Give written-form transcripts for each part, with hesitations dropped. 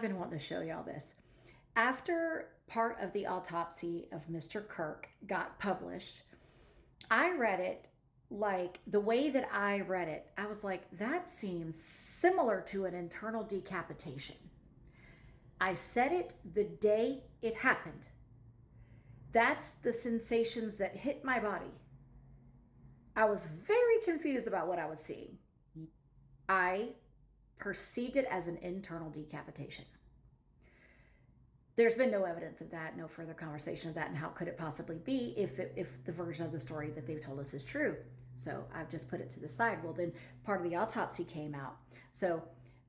I've been wanting to show y'all this. After part of the autopsy of Mr. Kirk got published, I read it like the way that I read it, I was like, that seems similar to an internal decapitation. I said it the day it happened. That's the sensations that hit my body. I was very confused about what I was seeing. I perceived it as an internal decapitation. There's been no evidence of that, no further conversation of that, and how could it possibly be if the version of the story that they've told us is true? So I've just put it to the side. Well, then part of the autopsy came out. So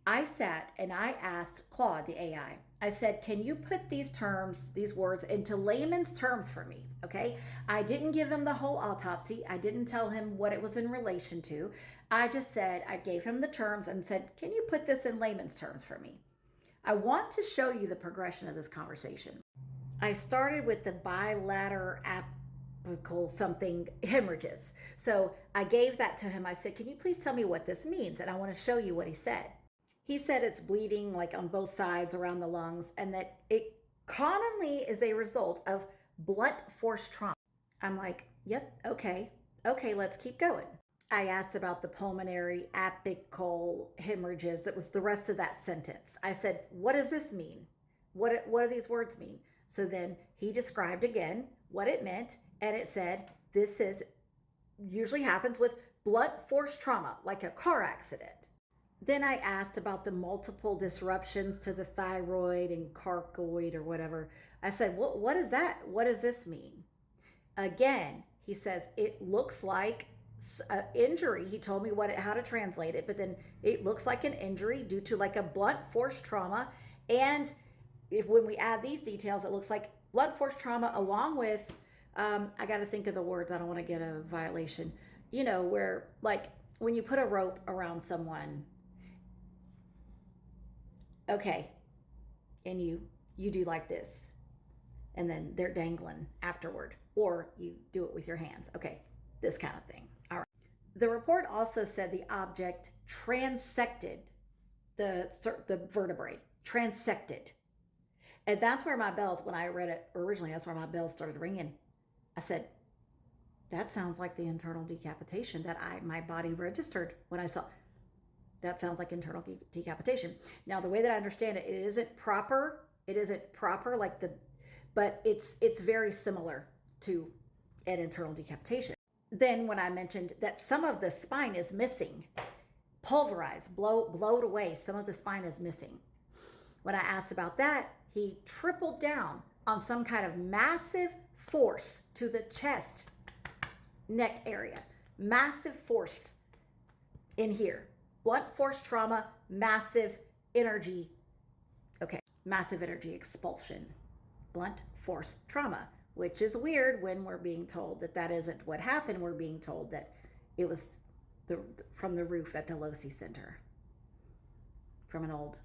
I sat and I asked Claude, the AI, I said, can you put these terms, these words into layman's terms for me? Okay. I didn't give him the whole autopsy. I didn't tell him what it was in relation to. I just said, I gave him the terms and said, can you put this in layman's terms for me? I want to show you the progression of this conversation. I started with the bilateral apical something hemorrhages. So I gave that to him. I said, can you please tell me what this means? And I want to show you what he said. He said it's bleeding like on both sides around the lungs and that it commonly is a result of blunt force trauma. I'm like, yep, okay, let's keep going. I asked about the pulmonary apical hemorrhages. That was the rest of that sentence. I said, what does this mean? What do these words mean? So then he described again what it meant. And it said, this is usually happens with blunt force trauma, like a car accident. Then I asked about the multiple disruptions to the thyroid and carcoid or whatever. I said, what is that? What does this mean? Again, he says, it looks like an injury. He told me how to translate it, but then it looks like an injury due to like a blunt force trauma. And when we add these details, it looks like blunt force trauma along with, I got to think of the words. I don't want to get a violation, where like when you put a rope around someone, okay, and you do like this, and then they're dangling afterward, or you do it with your hands. Okay, this kind of thing. All right. The report also said the object transected the vertebrae, transected. And that's where my bells, when I read it originally, that's where my bells started ringing. I said, that sounds like the internal decapitation that my body registered when I saw. That sounds like internal decapitation. Now, the way that I understand it, it isn't proper like but it's very similar to an internal decapitation. Then when I mentioned that some of the spine is missing, pulverized, blowed away, some of the spine is missing. When I asked about that, he tripled down on some kind of massive force to the chest, neck area, massive force in here. Blunt force trauma, massive energy. Okay, massive energy expulsion. Blunt force trauma, which is weird when we're being told that isn't what happened. We're being told that it was from the roof at the Losi Center. From an old.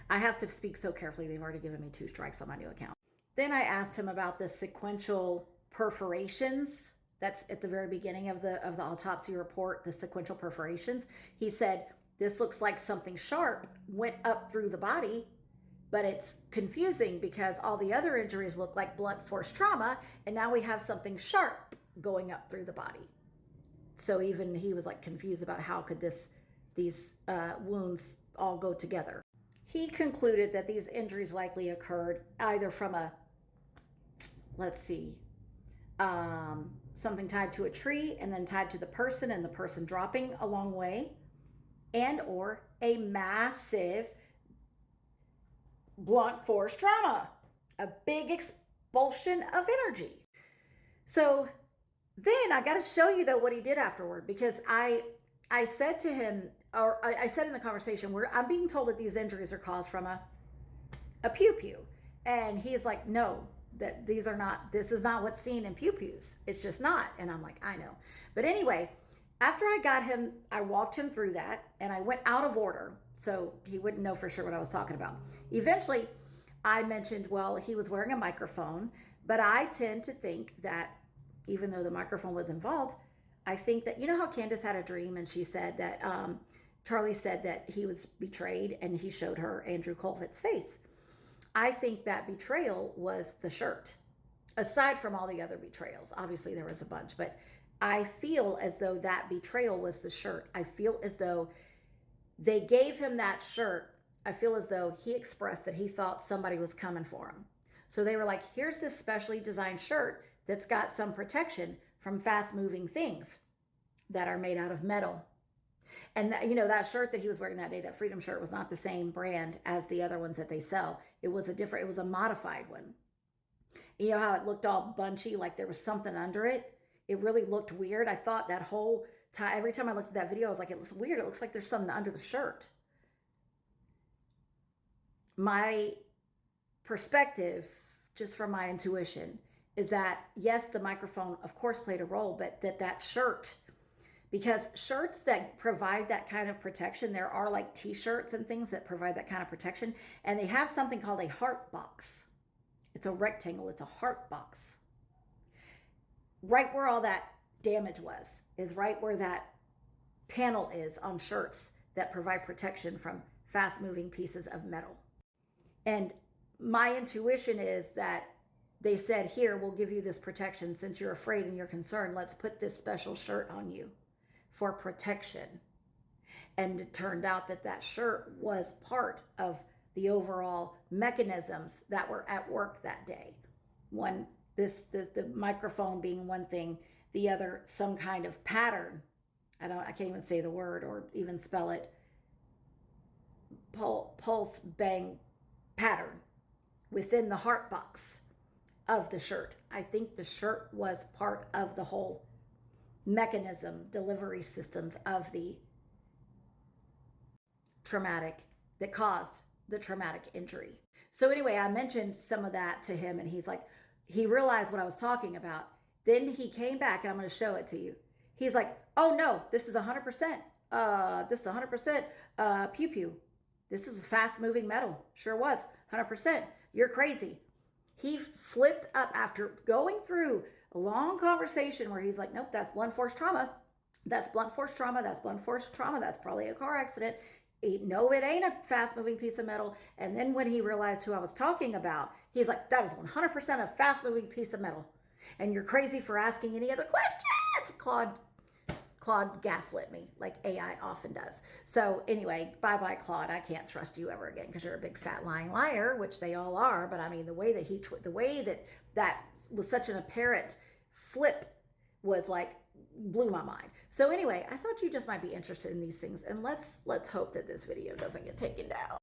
I have to speak so carefully. They've already given me 2 strikes on my new account. Then I asked him about the sequential perforations. That's at the very beginning of the autopsy report, the sequential perforations. He said, this looks like something sharp went up through the body, but it's confusing because all the other injuries look like blunt force trauma, and now we have something sharp going up through the body. So even he was like confused about how could these wounds all go together. He concluded that these injuries likely occurred either from something tied to a tree and then tied to the person and the person dropping a long way, and or a massive blunt force trauma, a big expulsion of energy. So then I got to show you though what he did afterward, because I said to him, or I said in the conversation where I'm being told that these injuries are caused from a pew-pew, and he is like, no, that this is not what's seen in pew-pews. It's just not. And I'm like, I know. But anyway, after I got him, I walked him through that and I went out of order so he wouldn't know for sure what I was talking about. Eventually, I mentioned, well, he was wearing a microphone, but I tend to think that even though the microphone was involved, I think that, how Candace had a dream and she said that Charlie said that he was betrayed and he showed her Andrew Kolvet's face. I think that betrayal was the shirt. Aside from all the other betrayals, obviously there was a bunch, but I feel as though that betrayal was the shirt. I feel as though they gave him that shirt. I feel as though he expressed that he thought somebody was coming for him. So they were like, here's this specially designed shirt that's got some protection from fast moving things that are made out of metal. And that, you know, that shirt that he was wearing that day, that Freedom shirt, was not the same brand as the other ones that they sell. It was a modified one. You know how it looked all bunchy, like there was something under it? It really looked weird. I thought that whole time, every time I looked at that video, I was like, it looks weird. It looks like there's something under the shirt. My perspective, just from my intuition, is that yes, the microphone of course played a role, but that shirt, because shirts that provide that kind of protection, there are like t-shirts and things that provide that kind of protection, and they have something called a heart box. It's a rectangle, it's a heart box. Right where all that damage was, is right where that panel is on shirts that provide protection from fast moving pieces of metal. And my intuition is that they said, here, we'll give you this protection since you're afraid and you're concerned. Let's put this special shirt on you for protection. And it turned out that that shirt was part of the overall mechanisms that were at work that day. One, the microphone being one thing, the other, some kind of pattern. I can't even say the word or even spell it. Pulse bang pattern within the heart box of the shirt. I think the shirt was part of the whole mechanism, delivery systems of the traumatic, that caused the traumatic injury. So anyway, I mentioned some of that to him, and he's like, he realized what I was talking about. Then he came back, and I'm going to show it to you. He's like, oh no, this is 100%. This is 100% pew pew. This is fast moving metal. Sure was 100%. You're crazy. He flipped up after going through a long conversation where he's like, nope, that's blunt force trauma. That's blunt force trauma. That's blunt force trauma. That's probably a car accident. No, it ain't a fast moving piece of metal. And then when he realized who I was talking about, he's like, that is 100% a fast moving piece of metal. And you're crazy for asking any other questions. Claude gaslit me like AI often does. So anyway, bye-bye, Claude. I can't trust you ever again because you're a big fat lying liar, which they all are. But I mean, the way that that was such an apparent flip was like, blew my mind. So anyway, I thought you just might be interested in these things, and let's hope that this video doesn't get taken down.